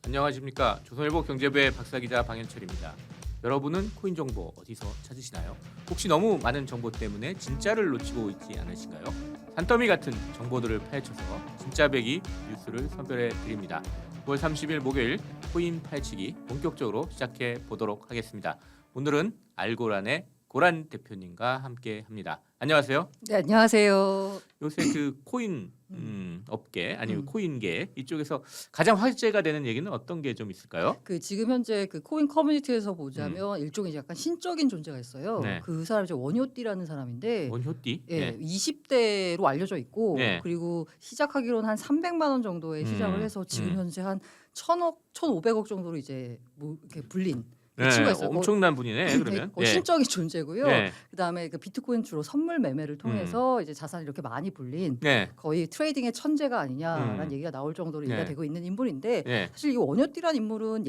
안녕하십니까. 조선일보 경제부의 박사기자 방현철입니다. 여러분은 코인 정보 어디서 찾으시나요? 혹시 너무 많은 정보 때문에 진짜를 놓치고 있지 않으신가요? 산더미 같은 정보들을 파헤쳐서 진짜배기 뉴스를 선별해 드립니다. 9월 30일 목요일 코인 파헤치기 본격적으로 시작해 보도록 하겠습니다. 오늘은 알고란의 고란 대표님과 함께 합니다. 안녕하세요. 네, 안녕하세요. 요새 그 코인 업계 아니면 코인계 이쪽에서 가장 화제가 되는 얘기는 어떤 게 좀 있을까요? 그 지금 현재 그 코인 커뮤니티에서 보자면 일종의 약간 신적인 존재가 있어요. 네. 그 사람이 원효띠라는 사람인데, 원효띠? 예, 네. 20대로 알려져 있고, 네. 그리고 시작하기로는 한 300만 원 정도에 시작을 해서 지금 현재 한 1,000억, 1,500억 정도로 이제 뭐 이렇게 불린. 그 친구가 있어요. 엄청난 분이네 그러면. 신적인 존재고요. 네. 그다음에 그 비트코인 주로 선물 매매를 통해서 이제 자산이 이렇게 많이 불린 네. 거의 트레이딩의 천재가 아니냐라는 얘기가 나올 정도로 얘기가 네. 되고 있는 인물인데, 네. 사실 이 원효띠란 인물은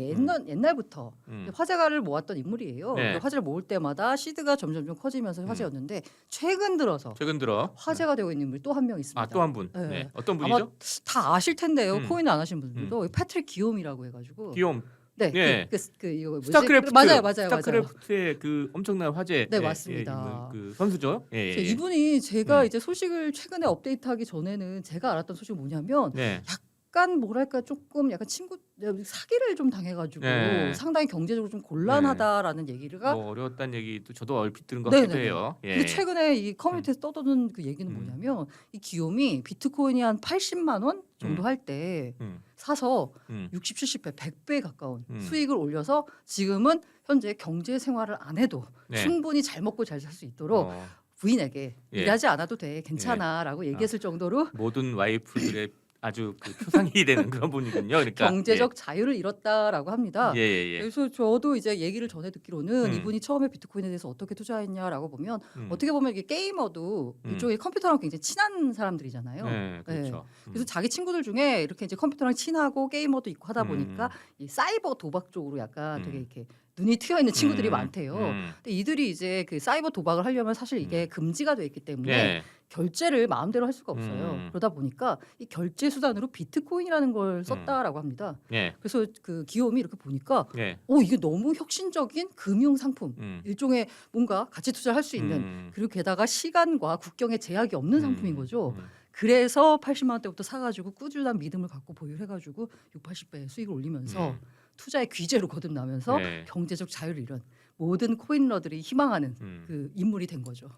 옛날부터 화제가를 모았던 인물이에요. 네. 화제를 모을 때마다 시드가 점점 커지면서 화제였는데 최근 들어 화제가 되고 있는 인물이 또 한 명 있습니다. 아, 또 한 분. 네. 네. 어떤 아마 분이죠? 다 아실 텐데요. 코인 안 하신 분들도 음. 패트릭 기욤이라고 해가지고. 기욤. 네, 네. 이거 뭐지? 스타크래프트. 맞아요. 스타크래프트의 그 엄청난 화제. 네, 맞습니다. 그 선수죠. 예. 이분이 제가 이제 소식을 최근에 업데이트하기 전에는 제가 알았던 소식이 뭐냐면 네. 약간 뭐랄까 조금 약간 친구 사기를 좀 당해가지고 네. 상당히 경제적으로 좀 곤란하다라는 얘기가 뭐 어려웠다는 얘기도 저도 얼핏 들은 것 네네네. 같기도 해요. 예. 근데 최근에 이 커뮤니티에서 떠도는 그 얘기는 뭐냐면 이 기욤이 비트코인이 한 80만 원 정도 할 때 사서 60, 70배, 100배 가까운 수익을 올려서 지금은 현재 경제 생활을 안 해도 네. 충분히 잘 먹고 잘 살 수 있도록 부인에게 예. 일하지 않아도 돼 괜찮아라고 얘기했을 정도로 모든 와이프들의 아주 그 표상이 되는 그런 분이군요. 그러니까 경제적 자유를 잃었다라고 합니다. 예. 그래서 저도 이제 얘기를 전해 듣기로는 이분이 처음에 비트코인에 대해서 어떻게 투자했냐라고 보면 어떻게 보면 이게 게이머도 일종의 컴퓨터랑 굉장히 친한 사람들이잖아요. 네, 그렇죠. 그래서 자기 친구들 중에 이렇게 이제 컴퓨터랑 친하고 게이머도 있고 하다 보니까 이 사이버 도박 쪽으로 약간 되게 이렇게 눈이 트여 있는 친구들이 많대요. 근데 이들이 이제 그 사이버 도박을 하려면 사실 이게 금지가 돼 있기 때문에 네. 결제를 마음대로 할 수가 없어요. 그러다 보니까 이 결제 수단으로 비트코인이라는 걸 썼다라고 합니다. 네. 그래서 그 기욤이 이렇게 보니까 네. 이게 너무 혁신적인 금융 상품, 일종의 뭔가 가치 투자를 할 수 있는 그리고 게다가 시간과 국경에 제약이 없는 상품인 거죠. 그래서 80만 원대부터 사가지고 꾸준한 믿음을 갖고 보유해가지고 6, 80배 수익을 올리면서 투자의 귀재로 거듭나면서 네. 경제적 자유를 이룬 모든 코인러들이 희망하는 그 인물이 된 거죠.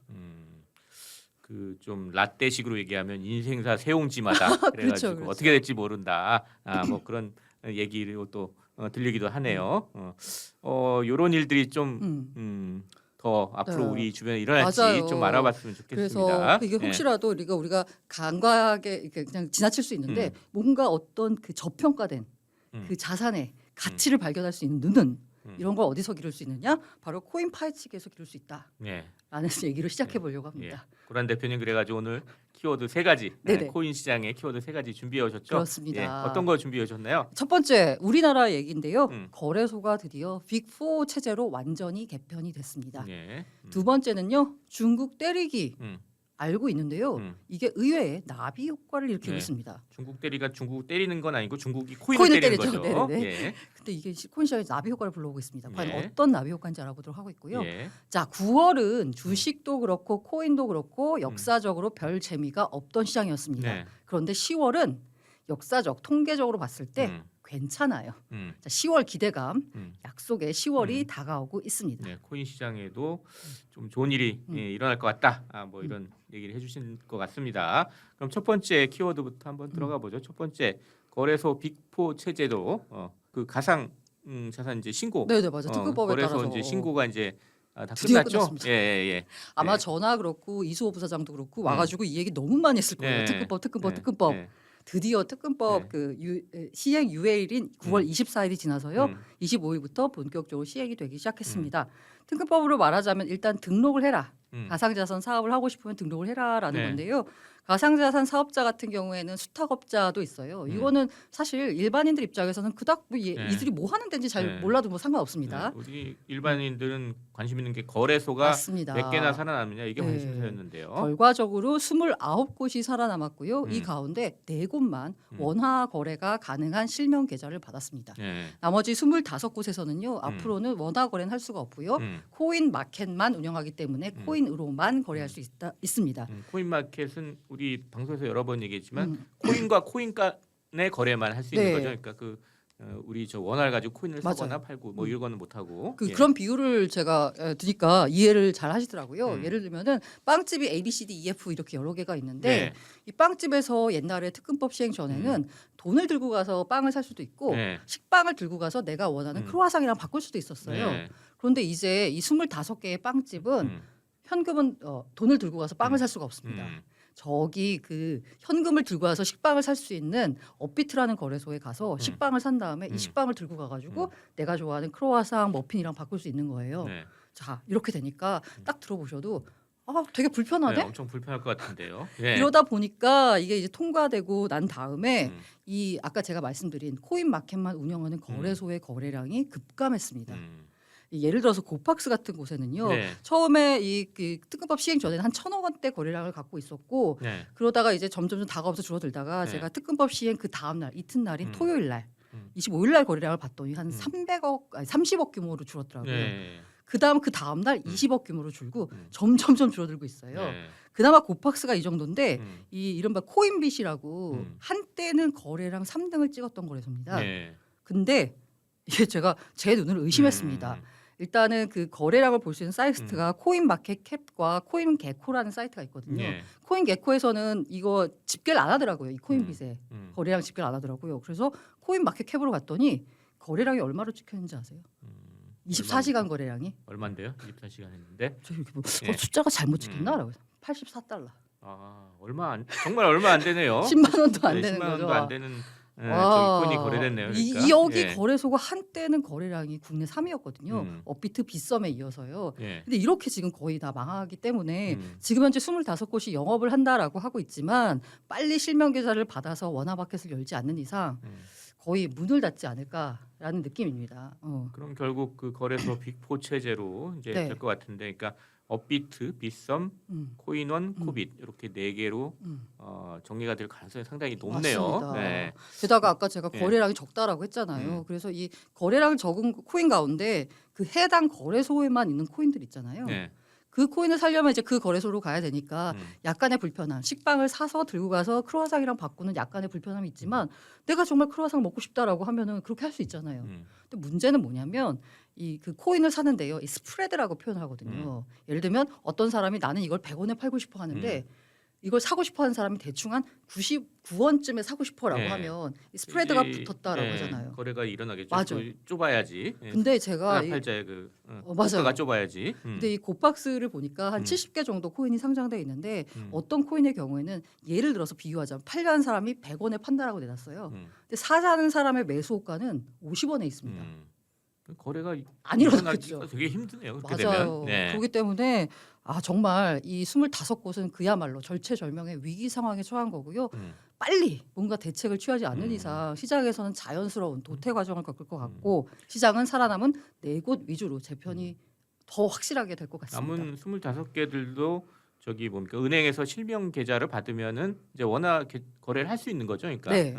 그 좀 라떼식으로 얘기하면 인생사 세옹지마다 그래가지고 그렇죠. 어떻게 될지 모른다. 뭐 그런 얘기를 또 들리기도 하네요. 요런 일들이 좀 더 앞으로 네. 우리 주변에 일어날지 맞아요. 좀 알아봤으면 좋겠습니다. 그래서 이게 혹시라도 우리가 간과하게 이렇게 그냥 지나칠 수 있는데 뭔가 어떤 그 저평가된 그 자산의 가치를 발견할 수 있는 눈은 이런 걸 어디서 기를 수 있느냐? 바로 코인 파헤치기에서 기를 수 있다. 네. 라는 얘기를 시작해 보려고 합니다. 고란 대표님 그래가지고 오늘 키워드 3가지 네네. 코인 시장의 키워드 3가지 준비해 오셨죠? 그렇습니다. 예, 어떤 거 준비해 오셨나요? 첫 번째 우리나라 얘기인데요. 거래소가 드디어 빅4 체제로 완전히 개편이 됐습니다. 예. 두 번째는요. 중국 때리기 알고 있는데요. 이게 의외의 나비 효과를 일으키고 네. 있습니다. 중국 때리가 중국 때리는 건 아니고 중국이 코인을 때리는 때리죠. 거죠. 네네네. 예. 근데 이게 코인 시장에 나비 효과를 불러오고 있습니다. 과연 네. 어떤 나비 효과인지 알아보도록 하고 있고요. 예. 자, 9월은 주식도 그렇고 코인도 그렇고 역사적으로 별 재미가 없던 시장이었습니다. 네. 그런데 10월은 역사적 통계적으로 봤을 때 괜찮아요. 자, 10월 기대감, 약속의 10월이 다가오고 있습니다. 네, 코인 시장에도 좀 좋은 일이 일어날 것 같다. 뭐 이런 얘기를 해주신 것 같습니다. 그럼 첫 번째 키워드부터 한번 들어가 보죠. 첫 번째 거래소 빅4 체제도 그 가상 자산 이제 신고. 네, 맞아요. 특급법에 거래소 따라서 이제 신고가 이제 다 드디어 끝났죠. 끝났습니다. 예. 아마 네. 전화 그렇고 이수호 부사장도 그렇고 와가지고 이 얘기 너무 많이 했을 거예요. 네. 특급법. 네. 드디어 특급법 시행 유예일인 9월 24일이 지나서요. 25일부터 본격적으로 시행이 되기 시작했습니다. 특급법으로 말하자면 일단 등록을 해라. 가상자산 사업을 하고 싶으면 등록을 해라라는 네. 건데요. 가상자산 사업자 같은 경우에는 수탁업자도 있어요. 이거는 사실 일반인들 입장에서는 그닥 뭐 이들이 뭐 하는 데인지 잘 몰라도 뭐 상관없습니다. 우리 일반인들은 관심 있는 게 거래소가 맞습니다. 몇 개나 살아남느냐 이게 네. 관심사였는데요. 결과적으로 29곳이 살아남았고요. 이 음. 가운데 4곳만 원화 거래가 가능한 실명 계좌를 받았습니다. 네. 나머지 25곳에서는요. 앞으로는 원화 거래는 할 수가 없고요. 코인 마켓만 운영하기 때문에 코인으로만 거래할 수 있습니다. 코인 마켓은 우리 방송에서 여러 번 얘기했지만 코인과 코인 간의 거래만 할 수 있는 네. 거죠. 그러니까 우리 저 원화를 가지고 코인을 맞아요. 사거나 팔고 뭐 이거는 못 하고. 그런 비유를 제가 드니까 이해를 잘 하시더라고요. 음. 예를 들면은 빵집이 A, B, C, D, E, F 이렇게 여러 개가 있는데 네. 이 빵집에서 옛날에 특근법 시행 전에는 돈을 들고 가서 빵을 살 수도 있고 네. 식빵을 들고 가서 내가 원하는 크로와상이랑 바꿀 수도 있었어요. 네. 그런데 이제 이 25개의 빵집은 현금은 돈을 들고 가서 빵을 살 수가 없습니다. 저기 그 현금을 들고 와서 식빵을 살 수 있는 업비트라는 거래소에 가서 식빵을 산 다음에 이 식빵을 들고 가가지고 내가 좋아하는 크로와상 머핀이랑 바꿀 수 있는 거예요. 네. 자 이렇게 되니까 딱 들어보셔도 되게 불편하네. 네, 엄청 불편할 것 같은데요. 네. 이러다 보니까 이게 이제 통과되고 난 다음에 음. 이 아까 제가 말씀드린 코인 마켓만 운영하는 거래소의 거래량이 급감했습니다. 예를 들어서 고팍스 같은 곳에는요. 네. 처음에 그 특근법 시행 전에는 한 1,000억 원대 거래량을 갖고 있었고 네. 그러다가 이제 점점 다가오면서 줄어들다가 네. 제가 특근법 시행 그 다음 날 이튿날인 음. 토요일 날 음. 25일 날 거래량을 봤더니 한 30억 규모로 줄었더라고요. 네. 그 다음 날 20억 규모로 줄고 음. 점점점 줄어들고 있어요. 네. 그나마 고팍스가 이 정도인데 음. 이 이른바 코인빗이라고 한때는 거래량 3등을 찍었던 거래소입니다. 네. 근데 이게 제가 제 눈을 의심했습니다. 일단은 그 거래량을 볼 수 있는 사이트가 코인마켓캡과 코인게코라는 사이트가 있거든요. 네. 코인게코에서는 이거 집계를 안 하더라고요. 이 코인빗에 음. 거래량 집계를 안 하더라고요. 그래서 코인마켓캡으로 갔더니 거래량이 얼마로 찍혔는지 아세요? 24시간 거래량이 얼마인데요? 24시간 했는데. 저 이렇게 뭐 예. 숫자가 잘못 찍혔나라고 84달러. 정말 얼마 안 되네요. 10만 원도 안 되는 10만 원도 거죠. 안 되는 저기 코인이 거래됐네요. 그러니까. 여기 예. 거래소가 한때는 거래량이 국내 3위였거든요. 음. 업비트 빗썸에 이어서요. 예. 근데 이렇게 지금 거의 다 망하기 때문에 음. 지금 현재 25곳이 영업을 한다라고 하고 있지만 빨리 실명 계좌를 받아서 원화 마켓을 열지 않는 이상 거의 문을 닫지 않을까라는 느낌입니다. 그럼 결국 그 거래소 빅4 체제로 이제 네. 될 것 같은데, 그러니까 업비트, 빗썸, 코인원, 코빗 이렇게 네 개로 정리가 될 가능성이 상당히 높네요. 맞습니다. 네. 게다가 아까 제가 예. 거래량이 적다라고 했잖아요. 그래서 이 거래량이 적은 코인 가운데 그 해당 거래소에만 있는 코인들 있잖아요. 네. 그 코인을 사려면 이제 그 거래소로 가야 되니까 음. 약간의 불편함, 식빵을 사서 들고 가서 크로와상이랑 바꾸는 약간의 불편함이 있지만 내가 정말 크로와상 먹고 싶다라고 하면은 그렇게 할 수 있잖아요. 근데 문제는 뭐냐면 이 그 코인을 사는데요, 이 스프레드라고 표현하거든요. 예를 들면 어떤 사람이 나는 이걸 100원에 팔고 싶어 하는데 이걸 사고 싶어 하는 사람이 대충 한 99원쯤에 사고 싶어라고 네. 하면 이 스프레드가 이- 붙었다라고 예, 하잖아요. 거래가 일어나겠죠. 맞아. 좁아야지. 예. 근데 제가 팔자의 맞아요. 코스가 좁아야지. 근데 이 고박스를 보니까 한 70개 정도 코인이 상장돼 있는데 어떤 코인의 경우에는 예를 들어서 비유하자면 팔려는 사람이 100원에 판다라고 내놨어요. 근데 사자는 사람의 매수 호가는 50원에 있습니다. 거래가 안 일어나겠죠. 일어나기가 되게 힘드네요. 그렇게 맞아요. 되면. 네. 그렇기 때문에 정말 이 25곳은 그야말로 절체절명의 위기 상황에 처한 거고요. 빨리 뭔가 대책을 취하지 않는 이상 시장에서는 자연스러운 도태 과정을 겪을 것 같고 시장은 살아남은 4곳 위주로 재편이 더 확실하게 될 것 같습니다. 남은 25개들도 저기 뭡니까 은행에서 실명 계좌를 받으면은 이제 원화 거래를 할 수 있는 거죠. 그러니까 네.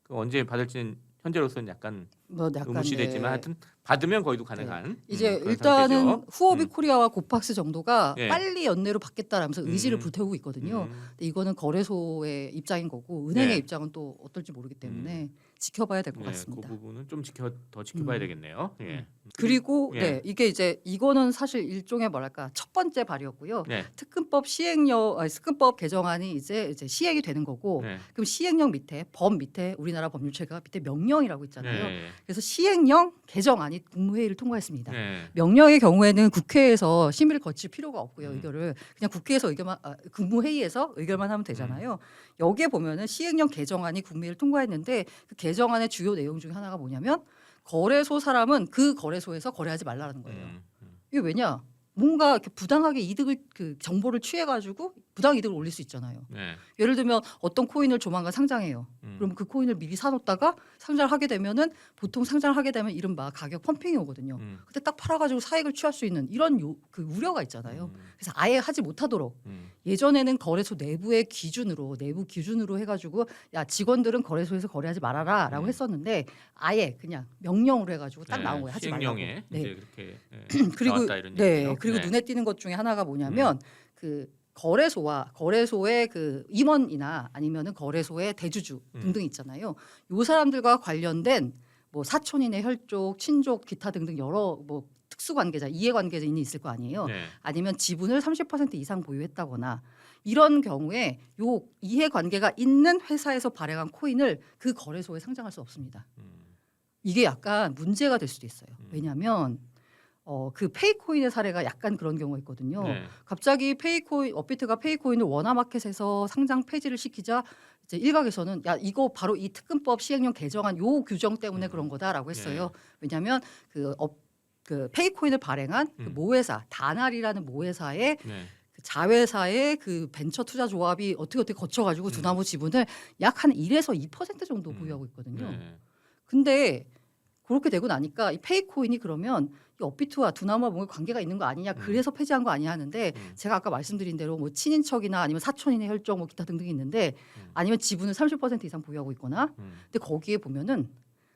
그 언제 받을지는 현재로서는 약간 뭐 약간 의무시되지만 하여튼 받으면 거의도 가능한 이제 그런 일단은 상태죠. 후오비 코리아와 고팍스 정도가 예. 빨리 연내로 받겠다라면서 의지를 불태우고 있거든요. 근데 이거는 거래소의 입장인 거고 은행의 네. 입장은 또 어떨지 모르기 때문에 지켜봐야 될 것 그 같습니다. 부분은 좀 더 지켜봐야 되겠네요. 예. 그리고 예. 이게 이제 이거는 사실 일종의 뭐랄까 첫 번째 발이었고요. 네. 특근법 특근법 개정안이 이제 시행이 되는 거고 네. 그럼 시행령 밑에 법 밑에 우리나라 법률체가 밑에 명령이라고 있잖아요. 네. 그래서 시행령 개정안이 국무회의를 통과했습니다. 네. 명령의 경우에는 국회에서 심의를 거칠 필요가 없고요. 의결을 그냥 국회에서 국무회의에서 의결만 하면 되잖아요. 여기에 보면은 시행령 개정안이 국무회의를 통과했는데 그 개정안의 주요 내용 중에 하나가 뭐냐면 거래소 사람은 그 거래소에서 거래하지 말라는 거예요. 이게 왜냐? 뭔가 이렇게 부당하게 이득을 그 정보를 취해가지고 부당 이득을 올릴 수 있잖아요. 네. 예를 들면 어떤 코인을 조만간 상장해요. 그럼 그 코인을 미리 사놓다가 상장을 하게 되면은 보통 상장을 하게 되면 이른바 가격 펌핑이 오거든요. 그때 딱 팔아가지고 사익을 취할 수 있는 이런 그 우려가 있잖아요. 그래서 아예 하지 못하도록 예전에는 거래소 내부의 기준으로 내부 기준으로 해가지고 야 직원들은 거래소에서 거래하지 말아라라고 했었는데 아예 그냥 명령으로 해가지고 딱 나온 거예요. 하지 말라고. 시행령에 네. 이제 그렇게 그리고 나왔다 이런 네 얘기죠. 그리고 눈에 띄는 것 중에 하나가 뭐냐면 그 거래소의 그 임원이나 아니면은 거래소의 대주주 등등 있잖아요. 요 사람들과 관련된 뭐 사촌인의 혈족, 친족, 기타 등등 여러 뭐 특수관계자, 이해관계자인이 있을 거 아니에요. 네. 아니면 지분을 30% 이상 보유했다거나 이런 경우에 요 이해관계가 있는 회사에서 발행한 코인을 그 거래소에 상장할 수 없습니다. 이게 약간 문제가 될 수도 있어요. 왜냐하면 그 페이코인의 사례가 약간 그런 경우가 있거든요. 네. 갑자기 업비트가 페이코인을 워낙마켓에서 상장 폐지를 시키자 이제 일각에서는 야 이거 바로 이 특근법 시행령 개정안 요 규정 때문에 그런 거다라고 했어요. 왜냐하면 그 페이코인을 발행한 그 모회사 다날이라는 모회사의 네. 그 자회사의 그 벤처 투자 조합이 어떻게 거쳐가지고 두나무 지분을 약 한 1에서 2% 정도 보유하고 있거든요. 네. 근데 그렇게 되고 나니까 이 페이코인이 그러면 이 업비트와 두나무와 뭔가 관계가 있는 거 아니냐 그래서 폐지한 거 아니냐 하는데 제가 아까 말씀드린 대로 뭐 친인척이나 아니면 사촌인의 혈족 뭐 기타 등등이 있는데 아니면 지분을 30% 이상 보유하고 있거나 근데 거기에 보면은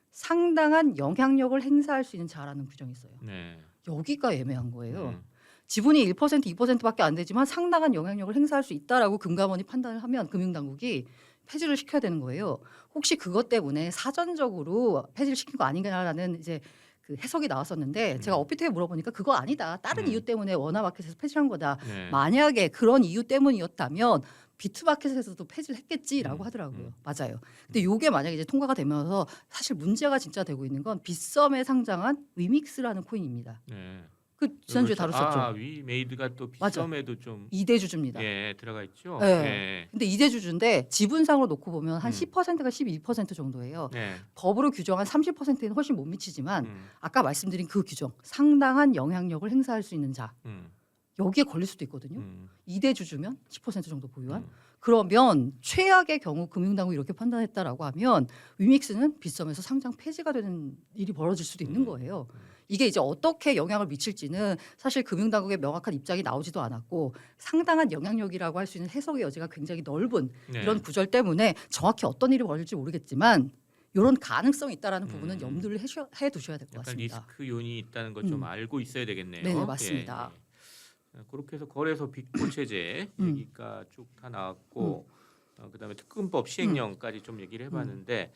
상당한 영향력을 행사할 수 있는 자라는 규정이 있어요. 네. 여기가 애매한 거예요. 지분이 1% 2%밖에 안 되지만 상당한 영향력을 행사할 수 있다라고 금감원이 판단을 하면 금융당국이 폐지를 시켜야 되는 거예요. 혹시 그것 때문에 사전적으로 폐지를 시킨 거 아닌가라는 이제 그 해석이 나왔었는데 제가 업비트에 물어보니까 그거 아니다. 다른 이유 때문에 워낙마켓에서 폐지한 거다. 네. 만약에 그런 이유 때문이었다면 비트마켓에서도 폐지를 했겠지라고 하더라고요. 맞아요. 근데 이게 만약에 이제 통과가 되면서 사실 문제가 진짜 되고 있는 건 빗썸에 상장한 위믹스라는 코인입니다. 네. 그 지난주에 다뤘었죠. 아, 위메이드가 또 빗썸에도 좀 이대주주입니다. 예, 들어가 있죠. 네. 예. 근데 이대주주인데 지분상으로 놓고 보면 한 10%가 12% 정도예요. 네. 법으로 규정한 30%는 훨씬 못 미치지만 아까 말씀드린 그 규정 상당한 영향력을 행사할 수 있는 자 여기에 걸릴 수도 있거든요. 이대주주면 10% 정도 보유한 그러면 최악의 경우 금융당국이 이렇게 판단했다라고 하면 위믹스는 빗썸에서 상장 폐지가 되는 일이 벌어질 수도 있는 거예요. 이게 이제 어떻게 영향을 미칠지는 사실 금융당국의 명확한 입장이 나오지도 않았고 상당한 영향력이라고 할 수 있는 해석의 여지가 굉장히 넓은 네. 이런 구절 때문에 정확히 어떤 일이 벌어질지 모르겠지만 이런 가능성이 있다라는 부분은 염두를 해 두셔야 될 것 약간 같습니다. 리스크 요인이 있다는 걸 좀 알고 있어야 되겠네요. 네, 맞습니다. 그렇게 해서 거래소 빅포 체제 얘기가 쭉 다 나왔고 그다음에 특근법 시행령까지 좀 얘기를 해봤는데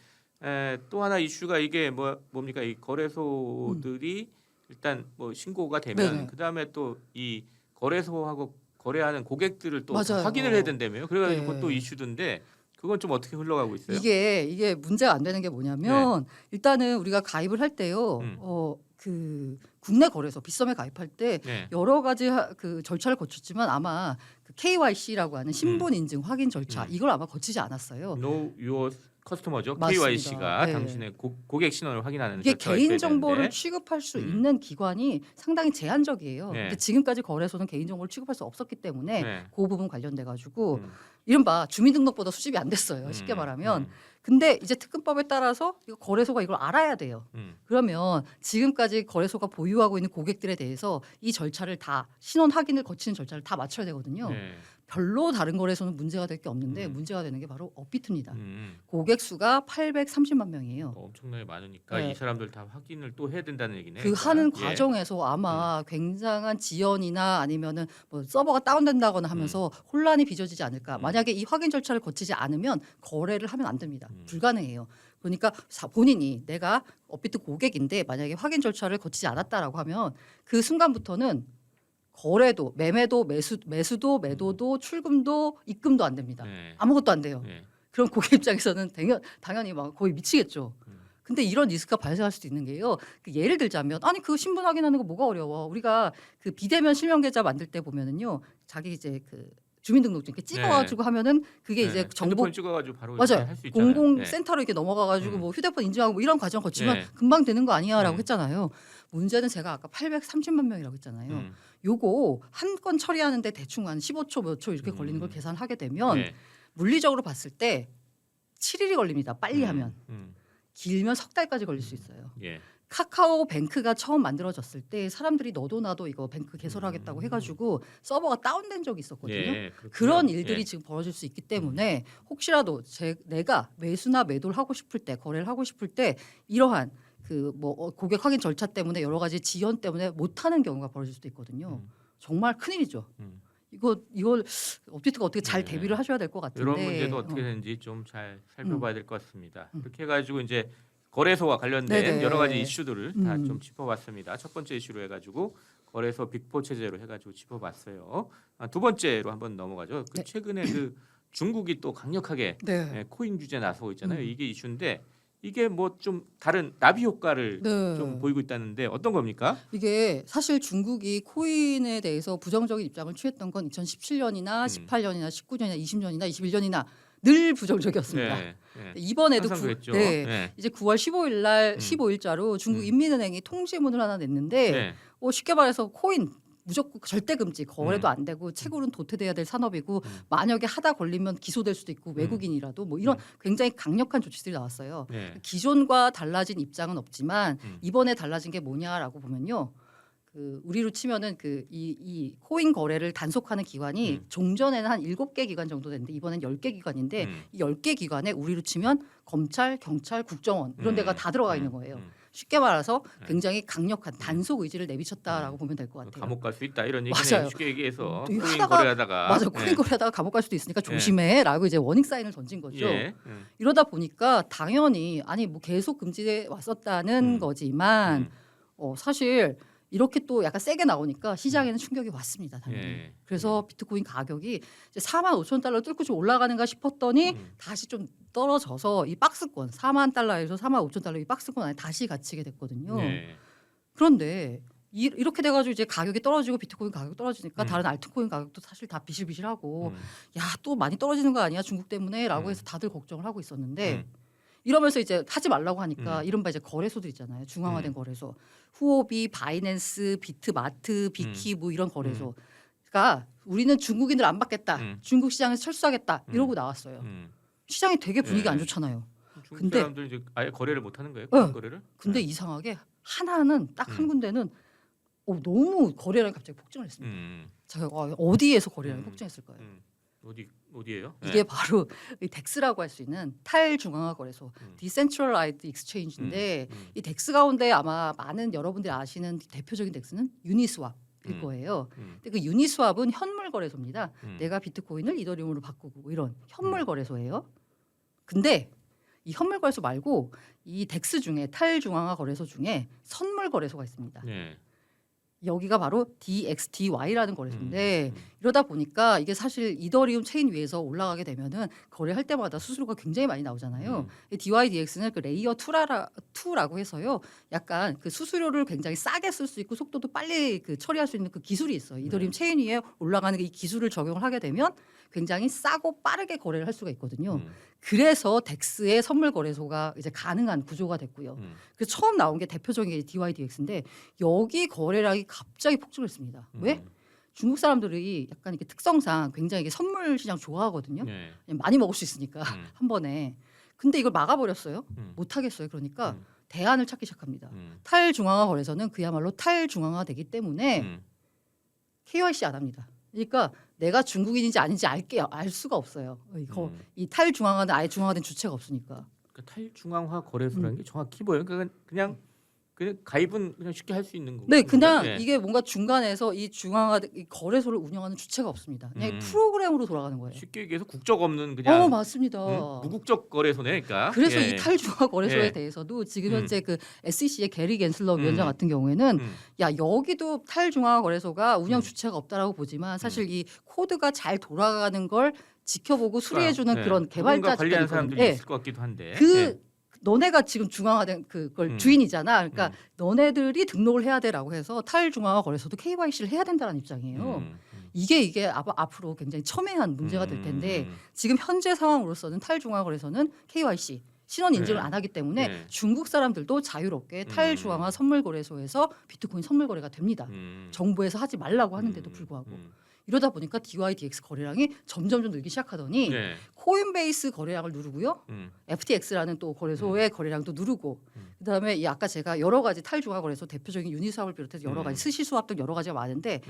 또 하나 이슈가 이게 뭡니까 이 거래소들이 일단 뭐 신고가 되면 네네. 그다음에 또 이 거래소하고 거래하는 고객들을 또 맞아요. 확인을 해야 된다며요. 그래가지고 네. 또 이슈던데 그건 좀 어떻게 흘러가고 있어요? 이게 문제가 안 되는 게 뭐냐면 일단은 우리가 가입을 할 때요. 그 국내 거래소 빗썸에 가입할 때 네. 여러 가지 그 절차를 거쳤지만 아마 그 KYC라고 하는 신분 인증 확인 절차 이걸 아마 거치지 않았어요. Know Your Customer죠. 맞습니다. KYC가 네. 당신의 고객 신원을 확인하는 이게 절차가 개인 있어야 정보를 되는데. 취급할 수 있는 기관이 상당히 제한적이에요. 네. 근데 지금까지 거래소는 개인 정보를 취급할 수 없었기 때문에 네. 그 부분 관련돼 가지고 이른바 주민등록보다 수집이 안 됐어요. 쉽게 말하면. 근데 이제 특근법에 따라서 이거 거래소가 이걸 알아야 돼요. 그러면 지금까지 거래소가 보유하고 있는 고객들에 대해서 이 절차를 다 신원 확인을 거치는 절차를 다 마쳐야 되거든요. 네. 별로 다른 거래소는 문제가 될 게 없는데 문제가 되는 게 바로 업비트입니다. 고객 수가 830만 명이에요. 엄청나게 많으니까 네. 이 사람들 다 확인을 또 해야 된다는 얘기네. 그 하는 예. 과정에서 아마 굉장한 지연이나 아니면은 뭐 서버가 다운된다거나 하면서 혼란이 빚어지지 않을까. 만약에 이 확인 절차를 거치지 않으면 거래를 하면 안 됩니다. 불가능해요. 그러니까 본인이 내가 업비트 고객인데 만약에 확인 절차를 거치지 않았다라고 하면 그 순간부터는 거래도 매매도 매수도 매도도 출금도 입금도 안 됩니다. 네. 아무것도 안 돼요. 네. 그럼 고객 입장에서는 당연히 막 거의 미치겠죠. 근데 이런 리스크가 발생할 수도 있는 게요. 그 예를 들자면 아니 그 신분 확인하는 거 뭐가 어려워. 우리가 그 비대면 실명 계좌 만들 때 보면은요. 자기 이제 그 주민등록증 이렇게 찍어가지고 하면은 그게 이제 정보 핸드폰 찍어가지고 바로 맞아요. 할 수 있잖아요. 공공센터로 이렇게 넘어가가지고 뭐 휴대폰 인증하고 뭐 이런 과정 거치면 네. 금방 되는 거 아니야라고 했잖아요. 문제는 제가 아까 830만 명이라고 했잖아요. 요거 한 건 처리하는데 대충 한 15초 몇 초 이렇게 걸리는 걸 계산하게 되면 네. 물리적으로 봤을 때 7일이 걸립니다. 빨리 하면. 길면 석 달까지 걸릴 수 있어요. 예. 카카오뱅크가 처음 만들어졌을 때 사람들이 너도 나도 이거 뱅크 개설하겠다고 해가지고 서버가 다운된 적이 있었거든요. 예, 그런 일들이 예. 지금 벌어질 수 있기 때문에 혹시라도 내가 매수나 매도를 하고 싶을 때 거래를 하고 싶을 때 이러한 그 뭐 고객 확인 절차 때문에 여러 가지 지연 때문에 못하는 경우가 벌어질 수도 있거든요. 정말 큰일이죠. 이걸 업데이트가 어떻게 잘 네. 대비를 하셔야 될 것 같은데 이런 문제도 어떻게 되는지 좀 잘 살펴봐야 될 것 같습니다. 이렇게 해가지고 이제 거래소와 관련된 네네. 여러 가지 이슈들을 다 좀 짚어봤습니다. 첫 번째 이슈로 해가지고 거래소 빅4 체제로 해가지고 짚어봤어요. 두 번째로 한번 넘어가죠. 네. 최근에 그 중국이 또 강력하게 네. 코인 규제 나서고 있잖아요. 이게 이슈인데 이게 뭐 좀 다른 나비 효과를 네. 좀 보이고 있다는데 어떤 겁니까? 이게 사실 중국이 코인에 대해서 부정적인 입장을 취했던 건 2017년이나 18년이나 19년이나 20년이나 21년이나 늘 부정적이었습니다. 네, 네. 이번에도 항상 그랬죠. 네. 네. 이제 9월 15일 날 15일자로 중국 인민은행이 통지문을 하나 냈는데 네. 쉽게 말해서 코인 무조건 절대 금지 거래도 안 되고 채굴은 도태돼야 될 산업이고 만약에 하다 걸리면 기소될 수도 있고 외국인이라도 뭐 이런 굉장히 강력한 조치들이 나왔어요. 네. 기존과 달라진 입장은 없지만 이번에 달라진 게 뭐냐라고 보면요. 그 우리로 치면은 그 이 코인 거래를 단속하는 기관이 종전에는 한 7개 기관 정도 됐는데 이번엔 10개 기관인데 이 10개 기관에 우리로 치면 검찰, 경찰, 국정원 이런 데가 다 들어가 있는 거예요. 쉽게 말해서 굉장히 강력한 단속 의지를 내비쳤다라고 보면 될 것 같아요. 감옥 갈 수 있다 이런 얘기네요. 맞아요. 쉽게 얘기해서 이 코인 하다가- 거래하다가 맞아, 코인 거래하다가 감옥 갈 수도 있으니까 조심해라고 이제 워닝 사인을 던진 거죠. 예. 이러다 보니까 당연히 아니 뭐 계속 금지돼 왔었다는 거지만 사실 이렇게 또 약간 세게 나오니까 시장에는 충격이 왔습니다. 당연히. 예. 그래서 비트코인 가격이 이제 4만 5천 달러 뚫고 좀 올라가는가 싶었더니 다시 좀 떨어져서 이 박스권 4만 달러에서 4만 5천 달러 이 박스권 안에 다시 갇히게 됐거든요. 예. 그런데 이렇게 돼가지고 이제 가격이 떨어지고 비트코인 가격 떨어지니까 다른 알트코인 가격도 사실 다 비실비실하고 야 또 많이 떨어지는 거 아니야 중국 때문에라고 해서 다들 걱정을 하고 있었는데 이러면서 이제 하지 말라고 하니까 이른바 이제 거래소들 있잖아요. 중앙화된 거래소. 후오비, 바이낸스, 비트마트, 비키 뭐 이런 거래소가 우리는 중국인들 안 받겠다. 중국 시장에서 철수하겠다. 이러고 나왔어요. 시장이 되게 분위기 안 좋잖아요. 중국 근데- 사람들 이제 아예 거래를 못 하는 거예요? 그런 거래를? 근데 이상하게 하나는 딱 한 군데는 너무 거래량이 갑자기 폭증을 했습니다. 제가 어디에서 거래량이 폭증했을까요? 어디예요? 이게 바로 이 덱스라고 할 수 있는 탈중앙화 거래소, Decentralized Exchange인데 이 덱스 가운데 아마 많은 여러분들이 아시는 대표적인 덱스는 유니스왑일 거예요. 근데 그 유니스왑은 현물 거래소입니다. 내가 비트코인을 이더리움으로 바꾸고 뭐 이런 현물 거래소예요. 근데 이 현물 거래소 말고 이 덱스 중에 탈중앙화 거래소 중에 선물 거래소가 있습니다. 네. 여기가 바로 DXDY라는 거래소인데 이러다 보니까 이게 사실 이더리움 체인 위에서 올라가게 되면은 거래할 때마다 수수료가 굉장히 많이 나오잖아요. 이 DYDX는 그 레이어 2라고 해서요. 약간 그 수수료를 굉장히 싸게 쓸 수 있고 속도도 빨리 그 처리할 수 있는 그 기술이 있어요. 이더리움 체인 위에 올라가는 이 기술을 적용을 하게 되면 굉장히 싸고 빠르게 거래를 할 수가 있거든요. 그래서 덱스의 선물 거래소가 이제 가능한 구조가 됐고요. 그래서 처음 나온 게 대표적인 게 DYDX인데 여기 거래량이 갑자기 폭증했습니다. 왜? 중국 사람들이 약간 이렇게 특성상 굉장히 이게 선물 시장 좋아하거든요. 네. 그냥 많이 먹을 수 있으니까 한 번에. 근데 이걸 막아버렸어요. 못 하겠어요. 그러니까 대안을 찾기 시작합니다. 탈중앙화 거래소는 그야말로 탈중앙화되기 때문에 KYC 안 합니다. 그러니까 내가 중국인인지 아닌지 알 수가 없어요. 이 탈중앙화는 아예 중앙화된 주체가 없으니까. 그러니까 탈중앙화 거래소라는 게 정확히 뭐예요? 그러니까 그냥 가입은 그냥 쉽게 할 수 있는 거고. 네, 그냥 네. 이게 뭔가 중간에서 이 중앙화 이 거래소를 운영하는 주체가 없습니다. 그냥 프로그램으로 돌아가는 거예요. 쉽게 얘기해서 국적 없는 그냥 맞습니다. 무국적 거래소네, 그러니까. 그래서 예. 이 탈중앙화 거래소에 예. 대해서도 지금 현재 그 SEC의 게리 겐슬러 위원장 같은 경우에는 야 여기도 탈중앙화 거래소가 운영 주체가 없다라고 보지만 사실 이 코드가 잘 돌아가는 걸 지켜보고 수리해주는 네. 그런 개발자 누군가 관리하는 집단이 사람들이 있거든요. 있을 것 같기도 한데. 그 너네가 지금 중앙화된 그걸 주인이잖아. 그러니까 너네들이 등록을 해야 돼라고 해서 탈중앙화 거래소도 KYC를 해야 된다는 입장이에요. 이게 앞으로 굉장히 첨예한 문제가 될 텐데 지금 현재 상황으로서는 탈중앙화 거래소는 KYC 신원 인증을 네. 안 하기 때문에 네. 중국 사람들도 자유롭게 탈중앙화 선물거래소에서 비트코인 선물 거래가 됩니다. 정부에서 하지 말라고 하는데도 불구하고 이러다 보니까 DYDX 거래량이 점점 늘기 시작하더니 네. 코인베이스 거래량을 누르고요. FTX라는 또 거래소의 거래량도 누르고 그다음에 이 아까 제가 여러 가지 탈중앙화 거래소 대표적인 유니스왑을 비롯해서 여러 가지 스시스왑 등 여러 가지가 많은데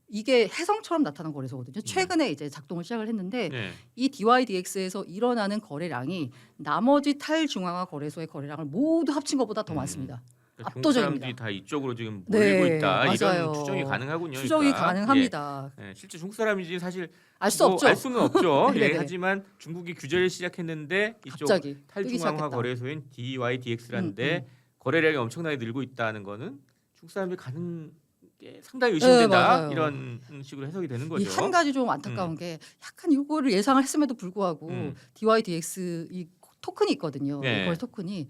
이게 혜성처럼 나타난 거래소거든요. 최근에 이제 작동을 시작을 했는데 네. 이 DYDX에서 일어나는 거래량이 나머지 탈중앙화 거래소의 거래량을 모두 합친 것보다 더 많습니다. 그러니까 중국 압도적입니다. 사람들이 다 이쪽으로 지금 네, 몰리고 있다 맞아요. 이런 추정이 가능하군요. 추정이 그러니까. 가능합니다. 예. 실제 중국 사람인지 사실 알 수 없죠. 알 수는 없죠. 예. 네네. 하지만 중국이 규제를 시작했는데 이쪽 갑자기 뜨기 탈중앙화 시작했다. 거래소인 DYDX라는데 거래량이 엄청나게 늘고 있다는 거는 중국 사람들이 가는 게 상당히 의심된다 맞아요. 이런 식으로 해석이 되는 거죠. 이 한 가지 좀 안타까운 게 약간 이거를 예상을 했음에도 불구하고 DYDX 이 토큰이 있거든요. 네. 이걸 토큰이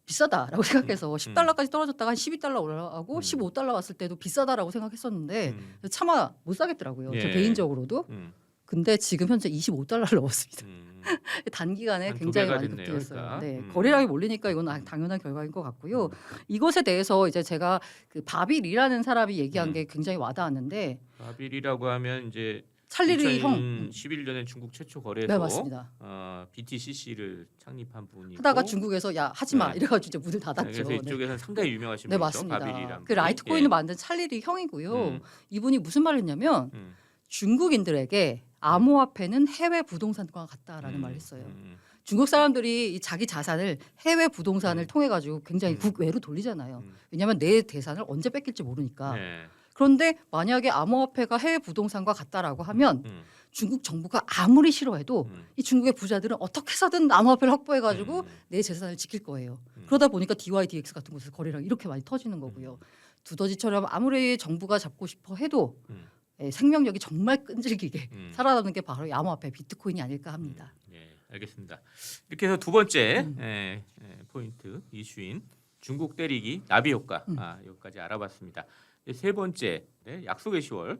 비싸다라고 생각해서 10달러까지 떨어졌다가 한 12달러 올라가고 15달러 왔을 때도 비싸다라고 생각했었는데 차마 못 사겠더라고요. 저 예. 개인적으로도. 근데 지금 현재 25달러를 넘었습니다. 단기간에 한 두 굉장히 배가 많이 됐네요, 급등했어요. 그러니까. 네, 거래량이 몰리니까 이건 당연한 결과인 것 같고요. 이것에 대해서 이제 제가 그 바빌이라는 사람이 얘기한 게 굉장히 와닿았는데 바빌이라고 하면 이제 찰리리 형 2011년에 중국 최초 거래소 네, 맞습니다. BTCC를 창립한 분이고 하다가 중국에서 야 하지 마 네. 이래가지고 이제 문을 닫았죠. 그래서 이쪽에서는 상당히 유명하신 네, 분이죠. 맞습니다. 바빌이란 그 분이. 라이트코인을 예. 만든 찰리리 형이고요. 이분이 무슨 말을 했냐면 음. 중국인들에게 암호화폐는 해외 부동산과 같다라는 말을 했어요. 중국 사람들이 이 자기 자산을 해외 부동산을 통해 가지고 굉장히 국외로 돌리잖아요. 왜냐하면 내 재산을 언제 뺏길지 모르니까. 네. 그런데 만약에 암호화폐가 해외 부동산과 같다라고 하면 중국 정부가 아무리 싫어해도 이 중국의 부자들은 어떻게 해서든 암호화폐를 확보해 가지고 내 재산을 지킬 거예요. 그러다 보니까 DYDX 같은 곳에서 거래량이 이렇게 많이 터지는 거고요. 두더지처럼 아무리 정부가 잡고 싶어 해도 생명력이 정말 끈질기게 살아남는 게 바로 이 암호화폐 비트코인이 아닐까 합니다. 예, 알겠습니다. 이렇게 해서 두 번째 포인트 이슈인 중국 때리기 나비 효과 여기까지 알아봤습니다. 이제 세 번째 약속의 10월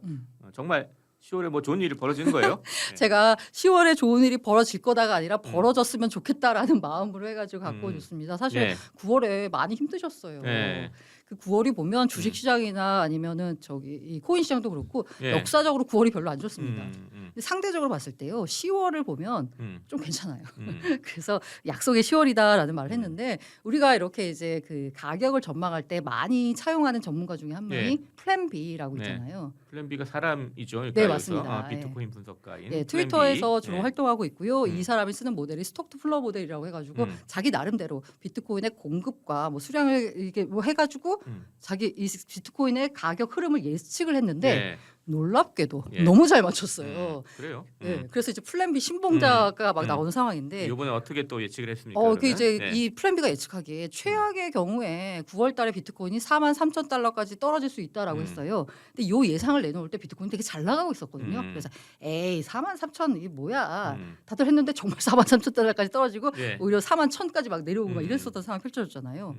정말 10월에 뭐 좋은 일이 벌어지는 거예요? 네. 제가 10월에 좋은 일이 벌어질 거다가 아니라 벌어졌으면 좋겠다라는 마음으로 해가지고 갖고 오셨습니다. 사실 네. 9월에 많이 힘드셨어요. 네. 그 9월이 보면 주식시장이나 아니면은 저기 이 코인 시장도 그렇고 예. 역사적으로 9월이 별로 안 좋습니다. 음. 근데 상대적으로 봤을 때요 10월을 보면 좀 괜찮아요. 음. 그래서 약속의 10월이다라는 말을 했는데 우리가 이렇게 이제 그 가격을 전망할 때 많이 차용하는 전문가 중에 한 명이 예. 플랜 B라고 네. 있잖아요. 플랜 B가 사람이죠. 그러니까 네, 여기서, 맞습니다. 비트코인 분석가인. 네, 플랜 트위터에서 B. 주로 네. 활동하고 있고요. 이 사람이 쓰는 모델이 스톡 투 플로 모델이라고 해가지고 자기 나름대로 비트코인의 공급과 뭐 수량을 이게 뭐 해가지고 자기 이 비트코인의 가격 흐름을 예측을 했는데 네. 놀랍게도 예. 너무 잘 맞췄어요. 그래요. 네, 그래서 이제 플랜 B 신봉자가 막 나오는 상황인데 이번에 어떻게 또 예측을 했습니까? 그 그러면? 이제 네. 이 플랜 B가 예측하기에 최악의 경우에 9월 달에 비트코인이 43,000달러까지 떨어질 수 있다라고 했어요. 근데 요 예상을 내놓을 때 비트코인이 되게 잘 나가고 있었거든요. 그래서 에이 43,000 이게 뭐야. 다들 했는데 정말 43,000달러까지 떨어지고 예. 오히려 41,000까지 막 내려오고 막 이랬었던 상황이 펼쳐졌잖아요.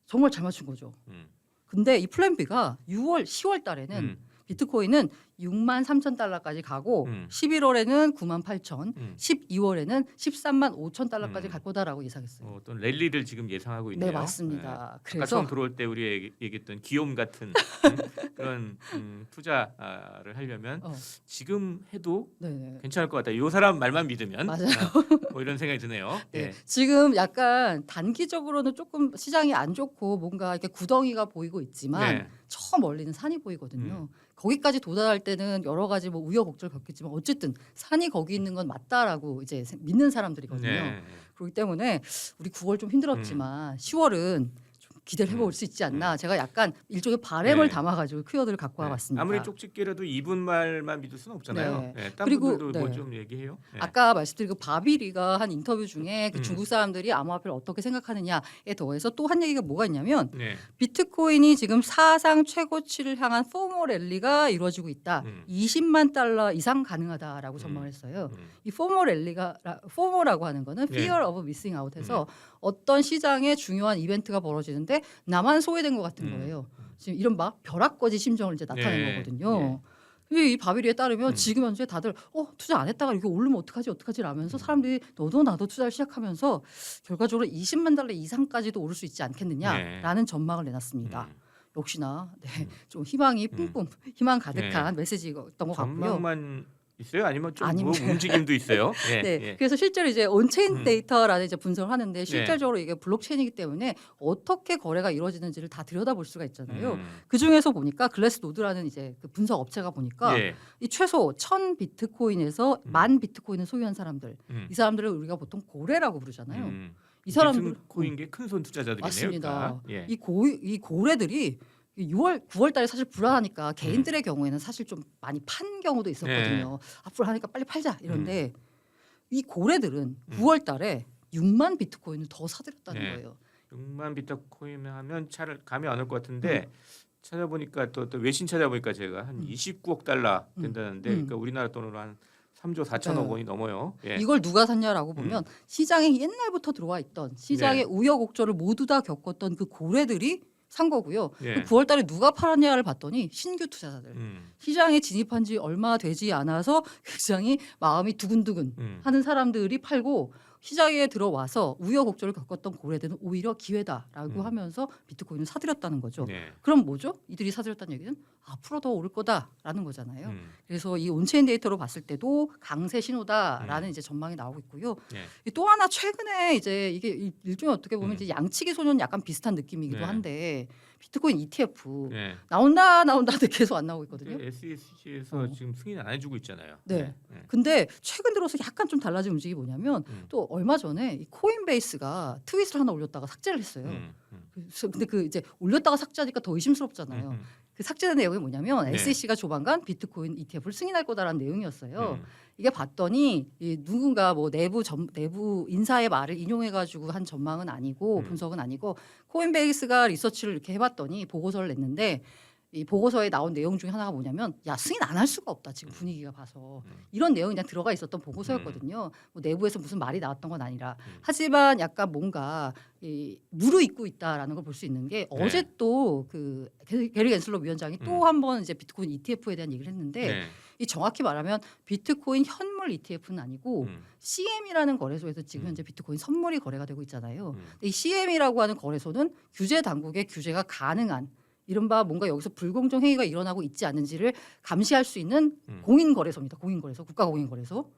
정말 잘 맞춘 거죠. 근데 이 플랜 B가 10월 달에는 비트코인은 63,000달러까지 가고 11월에는 98,000, 12월에는 135,000달러까지 갈 거다라고 예상했어요. 어떤 랠리를 지금 예상하고 있네요. 네, 맞습니다. 아까 그래서 처음 들어올 때 우리 얘기했던 기욤 같은 그런 투자를 하려면 지금 해도 네. 괜찮을 것 같아요. 이 사람 말만 믿으면 맞아요. 뭐 이런 생각이 드네요. 네. 예. 지금 약간 단기적으로는 조금 시장이 안 좋고 뭔가 이렇게 구덩이가 보이고 있지만 네. 저 멀리는 산이 보이거든요. 거기까지 도달할 때는 여러 가지 뭐 우여곡절 겪겠지만 어쨌든 산이 거기 있는 건 맞다라고 이제 믿는 사람들이거든요. 네. 그렇기 때문에 우리 9월 좀 힘들었지만 10월은 좀 기대를 해볼 수 있지 않나. 제가 약간 일종의 바램을 네. 담아가지고 키워드를 갖고 네. 와봤습니다. 아무리 쪽집게라도 이분 말만 믿을 수는 없잖아요. 네. 네. 딴 그리고, 분들도 네. 뭐 좀 얘기해요. 네. 아까 말씀드린 그 바비리가 한 인터뷰 중에 그 중국 사람들이 암호화폐를 어떻게 생각하느냐에 더해서 또 한 얘기가 뭐가 있냐면 네. 비트코인이 지금 사상 최고치를 향한 포모 랠리가 이루어지고 있다. 20만 달러 이상 가능하다라고 전망을 했어요. 이 포모 랠리가 포모라고 하는 거는 네. fear of missing out해서 어떤 시장에 중요한 이벤트가 벌어지는데 나만 소외된 것 같은 거예요. 지금 이른바 벼락거지 심정을 이제 나타낸 네. 거거든요. 이 바비리에 따르면 지금 현재 다들 투자 안 했다가 이게 오르면 어떡하지 라면서 사람들이 너도 나도 투자를 시작하면서 결과적으로 20만 달러 이상까지도 오를 수 있지 않겠느냐라는 전망을 내놨습니다. 역시나 좀 희망이 뿜뿜 희망 가득한 메시지였던 것 같고요. 전망만 있어요? 아니면 좀 뭐 아닙니다. 움직임도 있어요? 예, 네, 예. 그래서 실제로 이제 온체인 데이터라는 이제 분석을 하는데 실질적으로 이게 블록체인이기 때문에 어떻게 거래가 이루어지는지를 다 들여다볼 수가 있잖아요. 그 중에서 보니까 글래스노드라는 이제 그 분석 업체가 보니까 예. 이 최소 1,000 비트코인에서 10,000 비트코인을 소유한 사람들, 이 사람들을 우리가 보통 고래라고 부르잖아요. 이 사람들 비트코인계 큰손 투자자들이네요. 맞습니다. 예. 이 고래들이 9월 달에 사실 불안하니까 개인들의 경우에는 사실 좀 많이 판 경우도 있었거든요. 불안하니까 빨리 팔자 이런데 이 고래들은 9월 달에 6만 비트코인을 더 사들였다는 거예요. 6만 비트코인 하면 차를 감이 안 올 것 같은데 찾아보니까 또 외신 찾아보니까 제가 한 29억 달러 된다는데 그러니까 우리나라 돈으로 한 3조 4천억 원이 넘어요. 예. 이걸 누가 샀냐라고 보면 시장에 옛날부터 들어와 있던 시장의 우여곡절을 모두 다 겪었던 그 고래들이 산 거고요. 9월 달에 누가 팔았냐를 봤더니 신규 투자자들. 시장에 진입한 지 얼마 되지 않아서 굉장히 마음이 두근두근 하는 사람들이 팔고 시장에 들어와서 우여곡절을 겪었던 고래들은 오히려 기회다라고 하면서 비트코인을 사들였다는 거죠. 그럼 뭐죠? 이들이 사들였다는 얘기는 앞으로 더 오를 거다라는 거잖아요. 그래서 이 온체인 데이터로 봤을 때도 강세 신호다라는 이제 전망이 나오고 있고요. 또 하나 최근에 이제 이게 일종의 어떻게 보면 이제 양치기 소년 약간 비슷한 느낌이기도 한데 비트코인 ETF 나온다 하는데 계속 안 나오고 있거든요. SEC에서 지금 승인 안 해주고 있잖아요. 근데 최근 들어서 약간 좀 달라진 움직임이 뭐냐면 또 얼마 전에 이 코인베이스가 트윗을 하나 올렸다가 삭제를 했어요. 근데 그 이제 올렸다가 삭제하니까 더 의심스럽잖아요. 그 삭제된 내용이 뭐냐면 SEC가 조만간 비트코인 ETF를 승인할 거다라는 내용이었어요. 이게 봤더니 누군가 뭐 내부 인사의 말을 인용해가지고 한 전망은 아니고 분석은 아니고 코인베이스가 리서치를 이렇게 해봤더니 보고서를 냈는데 이 보고서에 나온 내용 중에 하나가 뭐냐면 승인 안 할 수가 없다 지금 분위기가 봐서 이런 내용이 그냥 들어가 있었던 보고서였거든요. 뭐 내부에서 무슨 말이 나왔던 건 아니라 하지만 약간 뭔가 무르익고 있다라는 걸 볼 수 있는 게 어제 또 그 게리 겐슬러 위원장이 또 한 번 이제 비트코인 ETF에 대한 얘기를 했는데 이 정확히 말하면 비트코인 현물 ETF는 아니고 CM이라는 거래소에서 지금 현재 비트코인 선물이 거래가 되고 있잖아요. 근데 이 CM이라고 하는 거래소는 규제 당국의 규제가 가능한 이른바 뭔가 여기서 불공정 행위가 일어나고 있지 않은지를 감시할 수 있는 공인거래소입니다. 공인거래소, 국가공인거래소.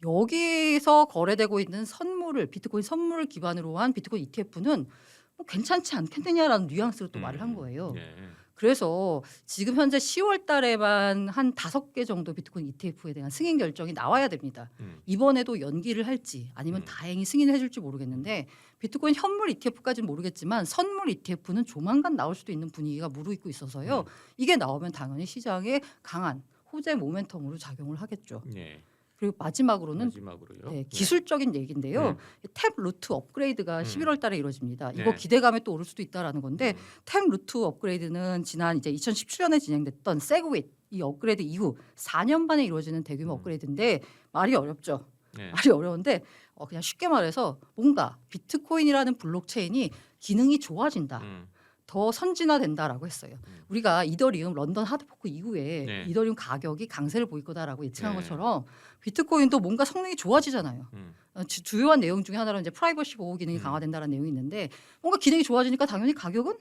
여기서 거래되고 있는 비트코인 선물을 기반으로 한 비트코인 ETF는 뭐 괜찮지 않겠느냐라는 뉘앙스로 또 말을 한 거예요. 그래서 지금 현재 10월 달에만 한 5개 정도 비트코인 ETF에 대한 승인 결정이 나와야 됩니다. 이번에도 연기를 할지 아니면 다행히 승인을 해줄지 모르겠는데 비트코인 현물 ETF까지는 모르겠지만 선물 ETF는 조만간 나올 수도 있는 분위기가 무르익고 있어서요. 이게 나오면 당연히 시장에 강한 호재 모멘텀으로 작용을 하겠죠. 그리고 마지막으로요. 기술적인 얘기인데요. 탭 루트 업그레이드가 11월 달에 이루어집니다. 이거 기대감에 또 오를 수도 있다라는 건데 탭 루트 업그레이드는 지난 이제 2017년에 진행됐던 세그윗 이 업그레이드 이후 4년 만에 이루어지는 대규모 업그레이드인데 말이 어렵죠. 말이 어려운데 그냥 쉽게 말해서 뭔가 비트코인이라는 블록체인이 기능이 좋아진다. 더 선진화된다라고 했어요. 우리가 이더리움 런던 하드포크 이후에 이더리움 가격이 강세를 보일 거다라고 예측한 것처럼 비트코인도 뭔가 성능이 좋아지잖아요. 주요한 내용 중에 하나는 이제 프라이버시 보호 기능이 강화된다라는 내용이 있는데 뭔가 기능이 좋아지니까 당연히 가격은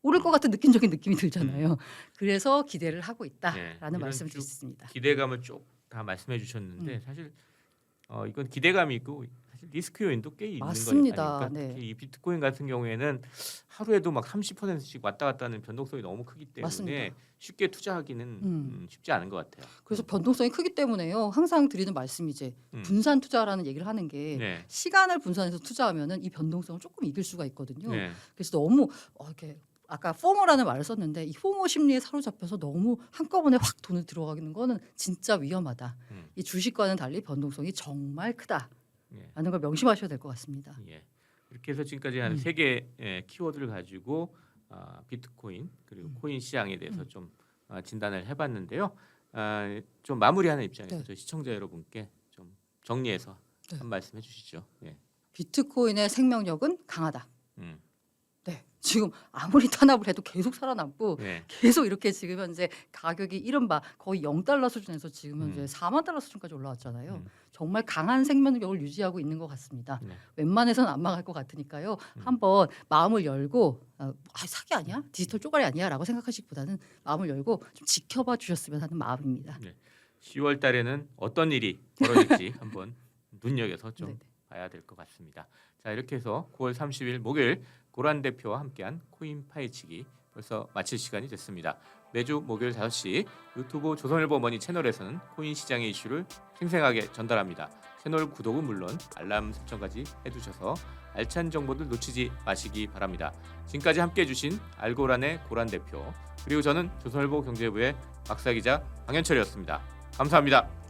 오를 것 같은 느낌적인 느낌이 들잖아요. 그래서 기대를 하고 있다라는 말씀을 드릴 수 있습니다. 기대감을 쭉 다 말씀해 주셨는데 사실 이건 기대감이 있고 사실 리스크 요인도 꽤 있는 맞습니다. 거 아닙니까? 특히 이 비트코인 같은 경우에는 하루에도 막 30%씩 왔다 갔다 하는 변동성이 너무 크기 때문에 맞습니다. 쉽게 투자하기는 쉽지 않은 것 같아요. 그래서 변동성이 크기 때문에요. 항상 드리는 말씀이 이제 분산 투자라는 얘기를 하는 게 시간을 분산해서 투자하면은 이 변동성을 조금 이길 수가 있거든요. 그래서 너무 이렇게 아까 포모라는 말을 썼는데 이 포모 심리에 사로잡혀서 너무 한꺼번에 확 돈을 들어가는 거는 진짜 위험하다. 이 주식과는 달리 변동성이 정말 크다라는 걸 명심하셔야 될 것 같습니다. 이렇게 해서 지금까지 한 3개 키워드를 가지고 비트코인 그리고 코인 시장에 대해서 좀 진단을 해봤는데요. 좀 마무리하는 입장에서 저희 시청자 여러분께 좀 정리해서 한 말씀 해주시죠. 비트코인의 생명력은 강하다. 지금 아무리 탄압을 해도 계속 살아남고 네. 계속 이렇게 지금 현재 가격이 이른바 거의 0달러 수준에서 지금 현재 4만 달러 수준까지 올라왔잖아요. 정말 강한 생명력을 유지하고 있는 것 같습니다. 네. 웬만해서는 안 망할 것 같으니까요. 한번 마음을 열고 사기 아니야? 디지털 쪼가리 아니야? 라고 생각하시기보다는 마음을 열고 좀 지켜봐 주셨으면 하는 마음입니다. 네. 10월 달에는 어떤 일이 벌어질지 한번 눈여겨서 좀 네네. 봐야 될 것 같습니다. 자, 이렇게 해서 9월 30일 목요일 고란 대표와 함께한 코인 파헤치기 벌써 마칠 시간이 됐습니다. 매주 목요일 5시 유튜브 조선일보 머니 채널에서는 코인 시장의 이슈를 생생하게 전달합니다. 채널 구독은 물론 알람 설정까지 해두셔서 알찬 정보들 놓치지 마시기 바랍니다. 지금까지 함께해 주신 알고란의 고란 대표 그리고 저는 조선일보 경제부의 박사기자 방현철이었습니다. 감사합니다.